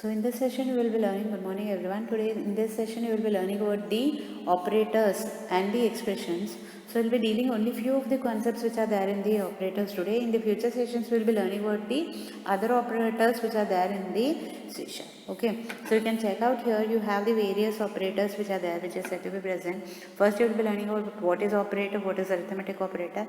So in this session you will be learning, good morning everyone. Today in this session you will be learning about the operators and the expressions. So we'll be dealing only few of the concepts which are there in the operators today. In the future sessions we will be learning about the other operators which are there in the session. Okay, so you can check out here, you have the various operators which are there, which is said to be present. First you will be learning about what is operator, what is arithmetic operator,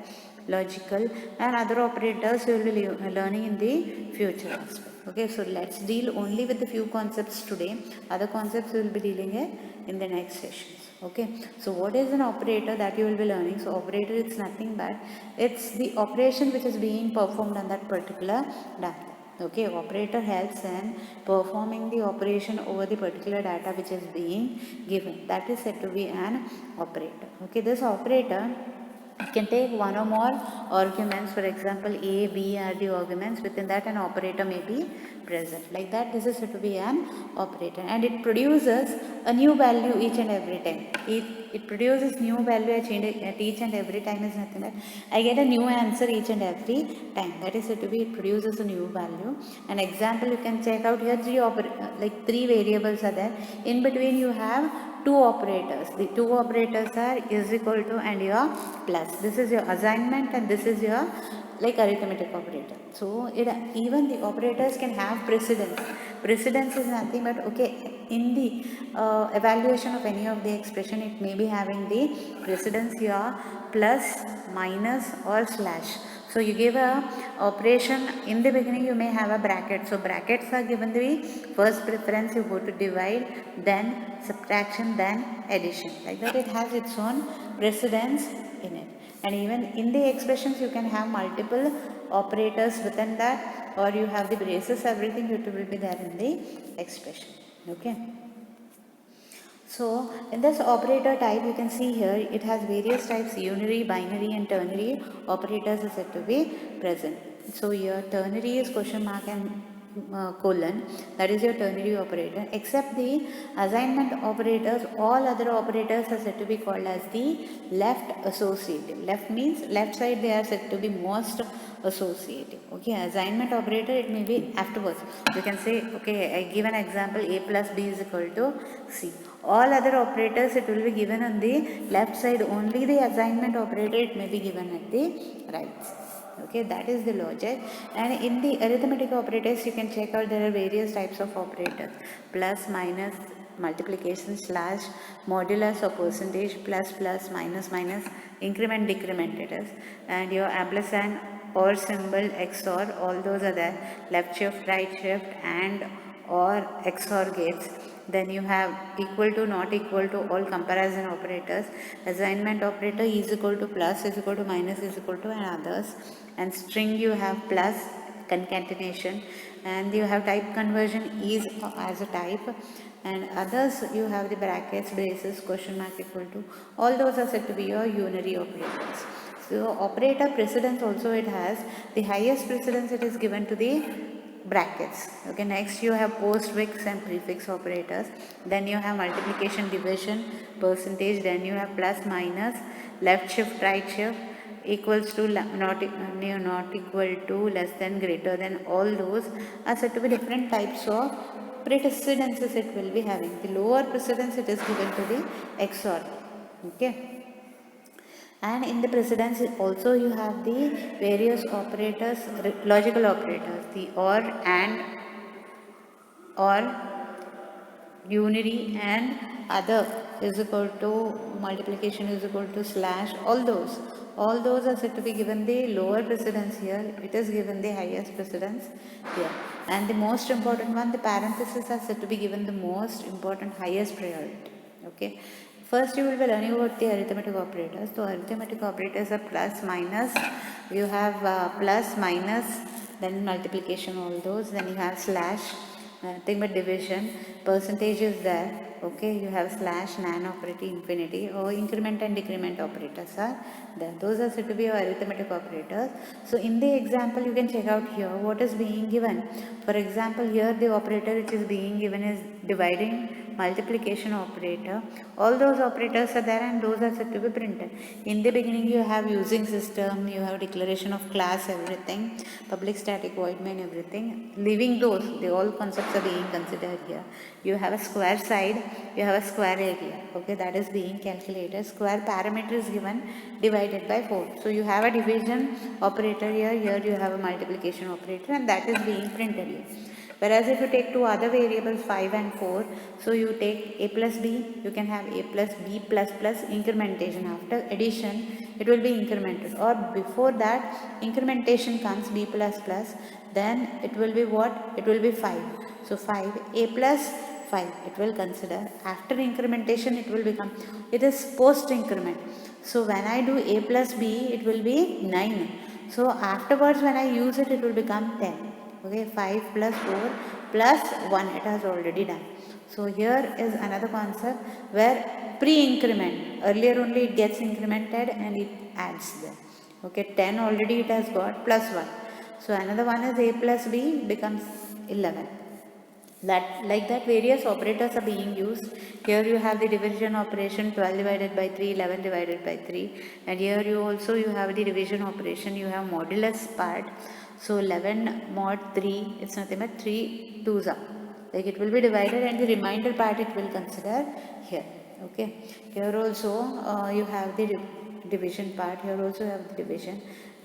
logical, and other operators you will be learning in the future aspect. Okay, so let's deal only with the few concepts today. Other concepts we will be dealing in the next sessions. Okay, so what is an operator that you will be learning? So operator, it's nothing but it's the operation which is being performed on that particular data. Okay, operator helps in performing the operation over the particular data which is being given. That is said to be an operator. Okay, this operator can take one or more arguments. For example, A, B are the arguments. Within that an operator may be present. Like that, this is said to be an operator, and it produces a new value each and every time. It produces new value at each and every time is nothing but I get a new answer each and every time. That is said to be it produces a new value. An example you can check out here, three variables are there. In between you have two operators. The two operators are is equal to and your plus. This is your assignment and this is your like arithmetic operator. So even the operators can have precedence. Precedence is nothing but okay, in the evaluation of any of the expression, it may be having the precedence here plus, minus or slash. So you give a operation in the beginning, you may have a bracket. So brackets are given the first preference, you go to divide, then subtraction, then addition. Like that, it has its own precedence in it. And even in the expressions you can have multiple operators within that, or you have the braces, everything it will be there in the expression. Okay. So in this operator type, you can see here it has various types: unary, binary and ternary operators are said to be present. So here ternary is question mark and colon, that is your ternary operator. Except the assignment operators, all other operators are said to be called as the left associative. Left means left side, they are said to be most associative. Okay, assignment operator, it may be afterwards. You can say, okay, I give an example, a plus b is equal to c. All other operators it will be given on the left side, only the assignment operator it may be given at the right side. Okay, that is the logic. And in the arithmetic operators you can check out there are various types of operators: plus, minus, multiplication, slash, modulus or percentage, plus, plus, minus, minus, increment, decrement it is, and your ampersand or symbol, XOR, all those are there. Left shift, right shift, and or XOR gates. Then you have equal to, not equal to, all comparison operators. Assignment operator is equal to, plus is equal to, minus is equal to, and others. And string you have plus, concatenation, and you have type conversion is as a type, and others you have the brackets, braces, question mark equal to. All those are said to be your unary operators. So operator precedence also it has. The highest precedence it is given to the brackets. Okay, next you have postfix and prefix operators. Then you have multiplication, division, percentage. Then you have plus, minus, left shift, right shift, equals to, not equal to, less than, greater than. All those are said to be different types of precedences it will be having. The lower precedence it is given to the XOR. Okay. And in the precedence also you have the various operators, logical operators, the or, and, or, unary, and other is equal to, multiplication is equal to, slash, all those are said to be given the lower precedence here. It is given the highest precedence here. And the most important one, the parentheses are said to be given the most important, highest priority. Okay. First you will be learning about the arithmetic operators. So arithmetic operators are plus, minus, you have plus, minus, then multiplication, all those, then you have slash, nothing but division, percentage is there. Okay, you have slash, nan operator, infinity, or increment and decrement operators are there. Those are said to be your arithmetic operators. So in the example you can check out here what is being given. For example, here the operator which is being given is dividing multiplication operator. All those operators are there and those are said to be printed. In the beginning you have using system, you have declaration of class, everything, public static void main, everything. Leaving those, the all concepts are being considered here. You have a square side, you have a square area, okay, that is being calculated. Square parameter is given divided by 4. So you have a division operator here, here you have a multiplication operator, and that is being printed here. Whereas if you take two other variables 5 and 4, so you take a plus b, you can have a plus b plus plus incrementation. After addition, it will be incremented, or before that incrementation comes b plus plus, then it will be what? It will be 5. So 5, a plus 5, it will consider. After incrementation, it will become, it is post increment. So when I do a plus b, it will be 9. So afterwards when I use it, it will become 10. Okay, 5 plus 4 plus 1, it has already done. So here is another concept where pre-increment, earlier only it gets incremented and it adds there. Okay, 10 already it has got plus 1. So another one is a plus b becomes 11. That, like that, various operators are being used. Here you have the division operation, 12 divided by 3, 11 divided by 3, and here you also you have the division operation, you have modulus part. So 11 mod 3, it's nothing but 3 2s are, like it will be divided, and the remainder part it will consider here. Okay, here also you have the division part, here also you have the division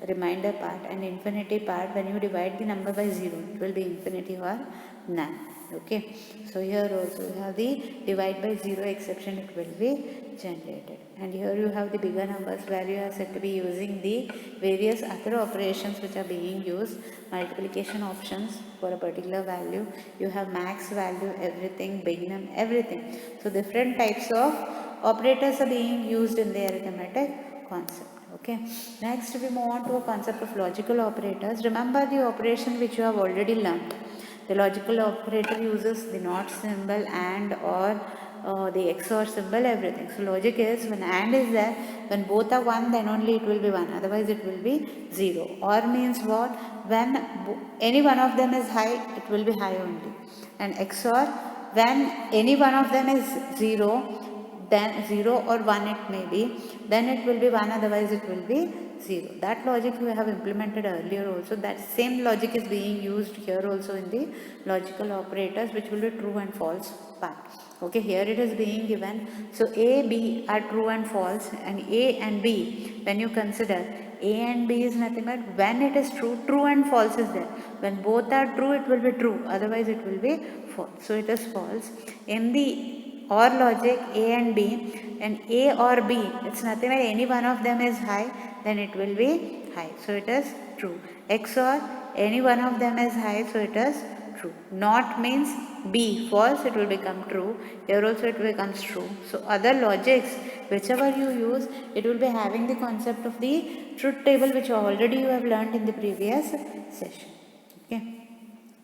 remainder part, and infinity part. When you divide the number by 0, it will be infinity or none. Okay, so here also you have the divide by 0 exception, it will be generated. And here you have the bigger numbers where you are said to be using the various other operations which are being used, multiplication options for a particular value. You have max value, everything, big num, everything. So different types of operators are being used in the arithmetic concept. Okay, next we move on to a concept of logical operators. Remember the operation which you have already learned. The logical operator uses the not symbol and or the XOR symbol, everything. So logic is when and is there, when both are 1, then only it will be 1, otherwise it will be 0. Or means what? When any one of them is high, it will be high only. And XOR, when any one of them is 0, then 0 or 1 it may be, then it will be 1, otherwise it will be 0. That logic we have implemented earlier also. That same logic is being used here also in the logical operators, which will be true and false part. Okay, here it is being given. So A, B are true and false, and A and B, when you consider, A and B is nothing but when it is true, true and false is there. When both are true, it will be true, otherwise it will be false. So it is false. In the OR logic, A and B, and A or B, it's nothing like any one of them is high, then it will be high. So it is true. XOR, any one of them is high, so it is true. Not means B, false, it will become true. Here also it becomes true. So other logics, whichever you use, it will be having the concept of the truth table, which already you have learned in the previous session. Okay.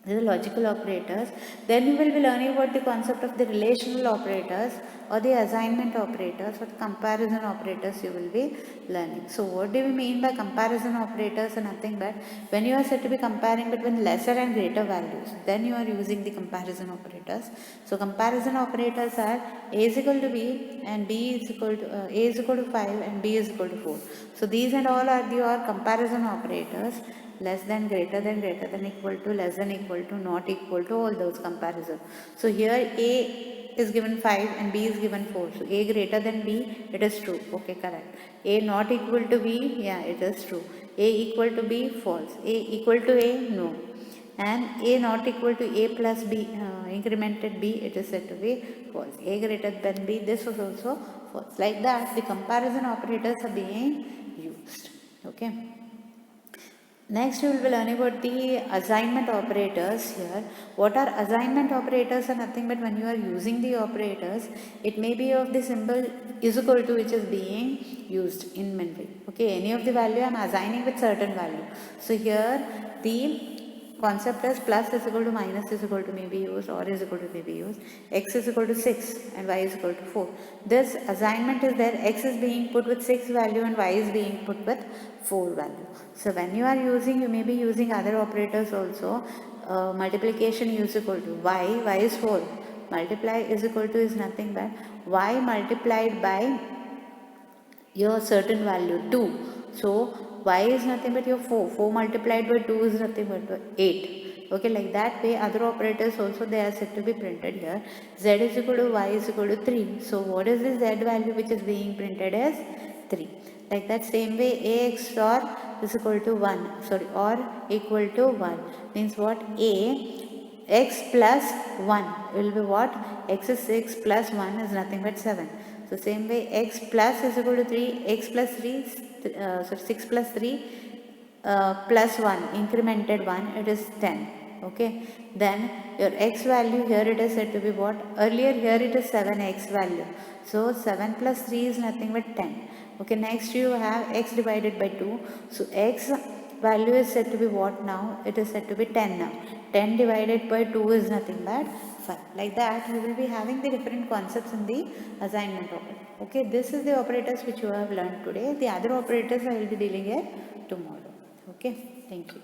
These are logical operators. Then we will be learning about the concept of the relational operators or the assignment operators or the comparison operators you will be learning. So what do we mean by comparison operators? Nothing but when you are said to be comparing between lesser and greater values, then you are using the comparison operators. So comparison operators are A is equal to B and B is equal to A is equal to 5 and B is equal to 4. So these and all are your comparison operators. Less than, greater than, equal to, less than, equal to, not equal to, all those comparisons. So here A is given 5 and B is given 4. So A greater than B, it is true. Okay, correct. A not equal to B, yeah, it is true. A equal to B, false. A equal to A, no. And A not equal to A plus B, incremented B, it is said to be false. A greater than B, this was also false. Like that, the comparison operators are being used. Okay. Next, you will be learning about the assignment operators here. What are assignment operators are nothing but when you are using the operators, it may be of the symbol is equal to which is being used in memory. Okay, any of the value I am assigning with certain value. So here the concept is plus is equal to minus is equal to may be used, or is equal to may be used, x is equal to 6 and y is equal to 4. This assignment is there, x is being put with 6 value and y is being put with 4 value. So when you are using, you may be using other operators also. Multiplication is equal to y is 4. multiply is equal to is nothing but y multiplied by your certain value 2. So y is nothing but your 4. 4 multiplied by 2 is nothing but 8. Okay, like that way other operators also they are said to be printed here. Z is equal to y is equal to 3. So what is the z value which is being printed as 3. Like that same way a XOR is equal to 1. Sorry, or equal to 1 means what? A x plus 1 will be what? X is 6 plus 1 is nothing but 7. So same way x plus is equal to 3, x plus 3, so 6 plus 3 plus 1, incremented 1, it is 10. Okay, then your x value here it is said to be what? Earlier here it is 7x value. So 7 plus 3 is nothing but 10. Okay, next you have x divided by 2. So x value is said to be what now? It is said to be 10 now. 10 divided by 2 is nothing but 5. Like that we will be having the different concepts in the assignment operator. Okay, this is the operators which you have learned today. The other operators I will be dealing here tomorrow. Okay, thank you.